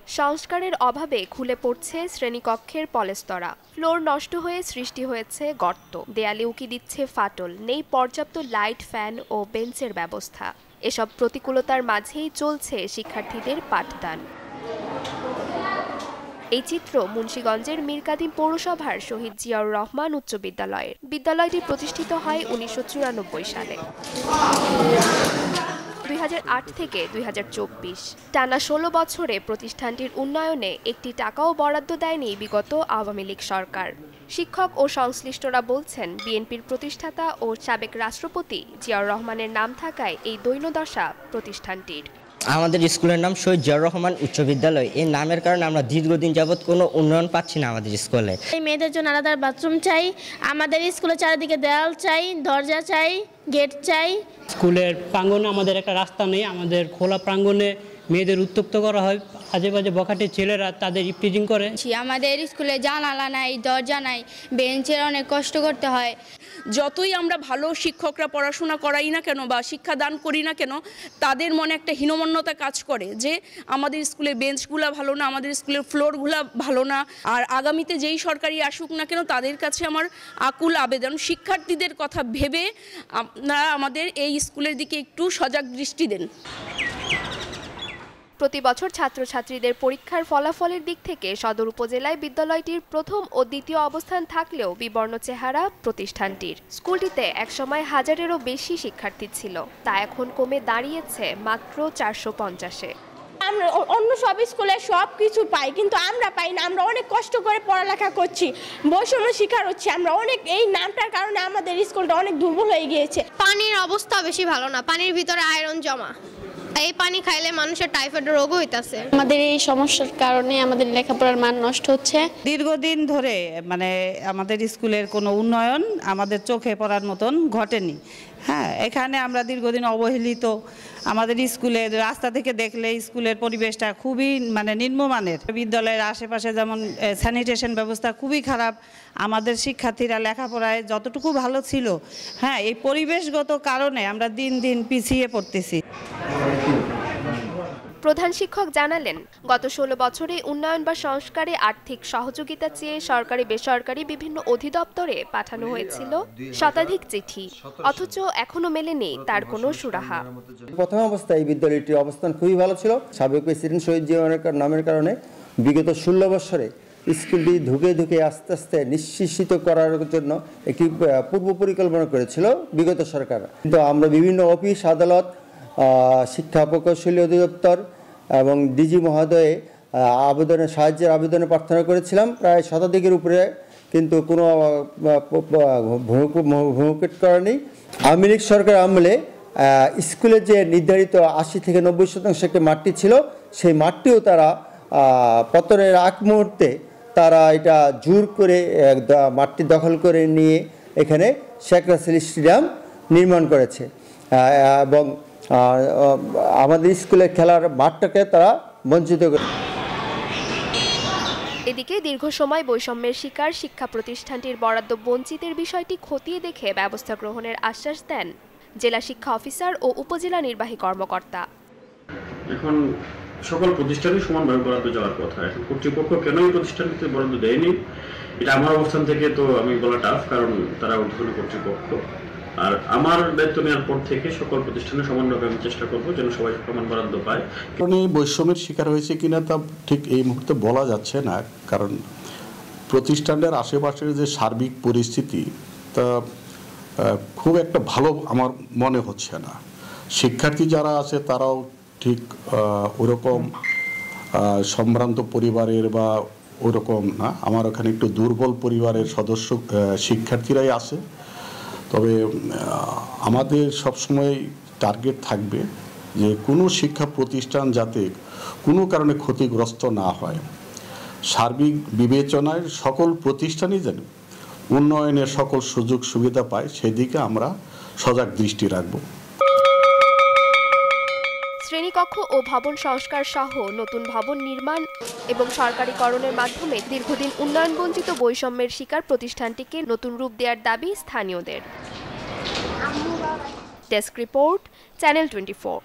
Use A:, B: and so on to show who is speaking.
A: সংস্কারের অভাবে খুলে পড়ছে শ্রেণীকক্ষের পলেস্তরা, ফ্লোর নষ্ট হয়ে সৃষ্টি হয়েছে গর্ত, দেয়ালে উকি দিচ্ছে ফাটল, নেই পর্যাপ্ত লাইট, ফ্যান ও বেঞ্চের ব্যবস্থা। এসব প্রতিকূলতার মাঝেই চলছে শিক্ষার্থীদের পাঠদান। এই চিত্র মুন্সিগঞ্জের মীরকাদিম পৌরসভার শহীদ জিয়াউর রহমান উচ্চ বিদ্যালয়ের। বিদ্যালয়টি প্রতিষ্ঠিত হয় 1994 সালে। 2008 থেকে 2024 টানা 16 বছরে প্রতিষ্ঠানটির উন্নয়নে একটি টাকাও বরাদ্দ দেয়নি বিগত আওয়ামী লীগ সরকার। শিক্ষক ও সংশ্লিষ্টরা বলছেন, বিএনপির প্রতিষ্ঠাতা ও সাবেক রাষ্ট্রপতি জিয়াউর রহমানের নাম থাকায় এই দৈন্যদশা প্রতিষ্ঠানটির।
B: আমাদের স্কুলের নাম শহীদ জিয়াউর রহমান উচ্চ বিদ্যালয়। এই নামের কারণে আমরা দীর্ঘদিন যাবৎ কোনো উন্নয়ন পাচ্ছি না আমাদের স্কুলে।
C: এই মেয়েদের জন্য আলাদা বাথরুম চাই, আমাদের স্কুলের চারিদিকে দেওয়াল চাই, দরজা চাই, গেট চাই।
D: স্কুলের প্রাঙ্গণে আমাদের একটা রাস্তা নেই, আমাদের খোলা প্রাঙ্গণে মেয়েদের উত্ত্যক্ত করা হয়, আজে বাজে বখাটে ছেলেরা তাদের ইফটিজিং করে।
E: আমাদের স্কুলে জানালা নাই, দরজা নাই, বেঞ্চের অনেক কষ্ট করতে হয়।
F: যতই আমরা ভালো শিক্ষকরা পড়াশোনা করাই না কেন বা শিক্ষাদান করি না কেন, তাদের মনে একটা হীনমন্যতা কাজ করে যে আমাদের স্কুলের বেঞ্চগুলো ভালো না, আমাদের স্কুলের ফ্লোরগুলো ভালো না। আর আগামীতে যেই সরকারি আসুক না কেন, তাদের কাছে আমার আকুল আবেদন, শিক্ষার্থীদের কথা ভেবে আপনারা আমাদের এই স্কুলের দিকে একটু সজাগ দৃষ্টি দেন।
A: প্রতি বছর ছাত্রছাত্রীদের পরীক্ষার ফলাফলের দিক থেকে সদর উপজেলায় বিদ্যালয়টির প্রথম ও দ্বিতীয় অবস্থান থাকলেও বিবর্ণ চেহারা প্রতিষ্ঠানটির। স্কুলটিতে একসময় 1000-এরও বেশি শিক্ষার্থী ছিল, তা এখন কমে দাঁড়িয়েছে মাত্র 450-এ।
C: আমরা অন্য সব স্কুলে সব কিছু পাই, কিন্তু আমরা পাই না। আমরা অনেক কষ্ট করে পড়ালেখা করছি, বৈষম্য শিকার হচ্ছে আমরা অনেক। এই নামটার কারণে আমাদের স্কুলটা অনেক দুর্বল হয়ে গিয়েছে।
E: পানির অবস্থা বেশি ভালো না, পানির ভিতরে আয়রন জমা, এই পানি খাইলে মানুষের টাইফয়েড রোগ হইতাছে।
C: আমাদের এই সমস্যার কারণে আমাদের লেখাপড়ার মান নষ্ট হচ্ছে।
G: দীর্ঘদিন ধরে আমাদের স্কুলের কোনো উন্নয়ন আমাদের চোখে পড়ার মতন ঘটেনি। হ্যাঁ, এখানে আমরা দীর্ঘদিন অবহেলিত। আমাদের স্কুলের রাস্তা থেকে দেখলে স্কুলের পরিবেশটা খুবই নিম্নমানের। বিদ্যালয়ের আশেপাশে যেমন স্যানিটেশন ব্যবস্থা খুবই খারাপ। আমাদের শিক্ষার্থীরা লেখাপড়ায় যতটুকু ভালো ছিল, হ্যাঁ, এই পরিবেশগত কারণে আমরা দিন দিন পিছিয়ে পড়তেছি।
A: প্রধান শিক্ষক জানালেন, গত 16 বছরে উন্নয়ন বা সংস্কারে আর্থিক সহযোগিতা চেয়ে সরকারি বেসরকারি বিভিন্ন অধিদপ্তরে পাঠানো হয়েছিল শতাধিক চিঠি, অথচ এখনো মেলেনি তার কোনো সুরাহা।
H: প্রথম অবস্থায় এই বিদ্যালয়টির অবস্থান খুবই ভালো ছিল। সাবেক প্রেসিডেন্ট শহীদ জিয়াউর নামের কারণে বিগত 16 বছরে স্কুলটি ধুকে ধুকে আস্তে আস্তে নিশ্চিত করার জন্য একটি পূর্ব পরিকল্পনা করেছিল বিগত সরকার। কিন্তু আমরা বিভিন্ন অফিস আদালত, শিক্ষা প্রকৌশলী অধিদপ্তর এবং ডিজি মহোদয়ে সাহায্যের আবেদনে প্রার্থনা করেছিলাম প্রায় শতাধিকের উপরে, কিন্তু কোনো ভূমিকেট করা নেই। আওয়ামী লীগ সরকার আমলে স্কুলের যে নির্ধারিত 80 থেকে 90% একটি মাঠটি ছিল, সেই মাঠটিও তারা পতনের আগ মুহূর্তে তারা এটা জোর করে মাঠটি দখল করে নিয়ে এখানে শেখ রাসেল স্টেডিয়াম নির্মাণ করেছে এবং আমাদের স্কুলের খেলার মাঠটাকে তারা বঞ্চিত করে।
A: এদিকে দীর্ঘ সময় বৈষম্যের শিকার শিক্ষা প্রতিষ্ঠানটির বরাদ্দ বঞ্চিতের বিষয়টি খতিয়ে দেখে ব্যবস্থা গ্রহণের আশ্বাস দেন জেলা শিক্ষা অফিসার ও উপজেলা নির্বাহী কর্মকর্তা।
I: এখন সকল প্রতিষ্ঠানে সমানভাবে বরাদ্দ যাওয়ার কথা। এখন কর্তৃপক্ষ কেন এই প্রতিষ্ঠানটিতে বরাদ্দ দেয়নি, এটা আমার অবস্থান থেকে তো আমি বলা টাফ, কারণ তারা ঊর্ধ্বতন কর্তৃপক্ষ। আর আমার দায়িত্ব নেওয়ার পর থেকে সকল প্রতিষ্ঠানে সমানভাবে আমি চেষ্টা করবো যেন সবাই সমান বরাদ্দ পায়।
J: বৈষম্যের শিকার হয়েছে কিনা তা ঠিক এই মুহূর্তে বলা যাচ্ছে না, কারণ প্রতিষ্ঠানের আশেপাশের যে সার্বিক পরিস্থিতি তা খুব একটা ভালো আমার মনে হচ্ছে না। শিক্ষার্থী যারা আছে তারাও ঠিক ওরকম সম্ভ্রান্ত পরিবারের বা ওরকম না, আমার ওখানে একটু দুর্বল পরিবারের সদস্য শিক্ষার্থীরাই আছে। তবে আমাদের সবসময় টার্গেট থাকবে যে কোনো শিক্ষা প্রতিষ্ঠান যাতে কোনো কারণে ক্ষতিগ্রস্ত না হয়। সার্বিক বিবেচনায় সকল প্রতিষ্ঠানই যেন উন্নয়নের সকল সুযোগ সুবিধা পায়, সেদিকে আমরা সজাগ দৃষ্টি রাখব।
A: শ্রেণীকক্ষ ও ভবন সংস্কার সহ নতুন ভবন নির্মাণ এবং সরকারিকরণের মাধ্যমে দীর্ঘদিন উন্নয়ন বঞ্চিত বৈষম্যের শিকার প্রতিষ্ঠানটিকে নতুন রূপ দেওয়ার দাবি স্থানীয়দের। Desk report, channel 24।